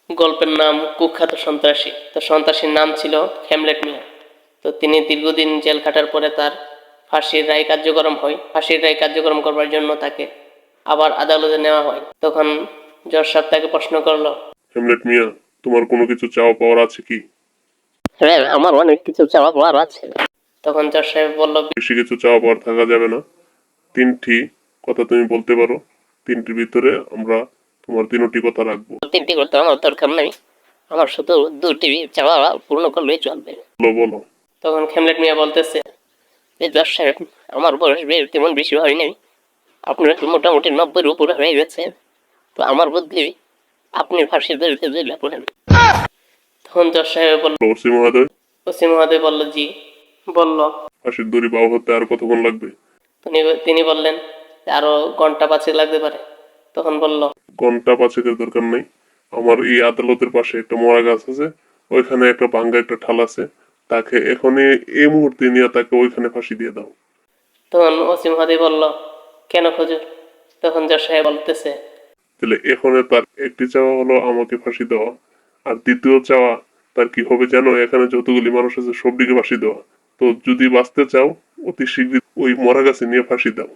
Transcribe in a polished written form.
গল্পের নাম কুখ্যাত সন্ত্রাসী। তো সন্ত্রাসীর নাম ছিল হ্যামলেট মিয়া। তো তিনি দীর্ঘদিন জেল খাটার পরে তার ফাঁসির রায় কার্যক্রম হয়। ফাঁসির রায় কার্যক্রম করবার জন্য তাকে আবার আদালতে নেওয়া হয়। তখন জজ সাহেব তাকে প্রশ্ন করলো, হ্যামলেট মিয়া, তোমার কোনো কিছু চাওয়া পাওয়ার আছে কি? হ্যাঁ, আমার অনেক কিছু চাওয়া পাওয়ার আছে। তখন জজ সাহেব বলল, বেশি কিছু চাওয়া পাওয়ার থাকা যাবে না। 3টি কথা তুমি বলতে পারো। 3টির ভিতরে আমরা তোমার 3টি কথা রাখবো। 3টি করতে আমার দরকার নেই, আমার শুধু 2টি চাওয়া পূর্ণ করলেই চলবে। বলো। তখন হ্যামলেট মিয়া বলতেছে, জজ সাহেব, আমার বয়স তেমন বেশি হয় নাই, আপনার তো মোটামুটি 90-এর উপরে হয়ে গেছে। তো আমার বুদ্ধি, আপনি ফাঁসির দড়িতে ঝুলে পড়েন। তখন জজ সাহেব বলল, ওসি মহোদয়, ওসি মহোদয় বলল, জি। বলল, ফাঁসির দড়ি বাউ হতে আর কতক্ষণ লাগবে? তিনি বললেন, আরো ঘন্টা 5 লাগতে পারে। তখন বলল, ঘন্টা 5-এর দরকার নেই। আমার এই আদালতের পাশে একটা মরা গাছ আছে, ওইখানে একটা ভাঙ্গা একটা ঠাল আছে, তাকে এখনই এই মুহূর্তে নিয়ে তাকে ওইখানে ফাঁসি দিয়ে দাও। তখন ওসি মহোদয় বলল, কেন হুজুর? তখন জজ সাহেব বলতেছে, তাহলে এখানে তার একটি চাওয়া হলো আমাকে ফাঁসি দেওয়া, আর দ্বিতীয় চাওয়া তার কি হবে জানো? এখানে যতগুলি মানুষ আছে সবদিকে ফাঁসি দেওয়া। তো যদি বাঁচতে চাও, অতি শীঘ্রই ওই মরা গাছে নিয়ে ফাঁসি দাও।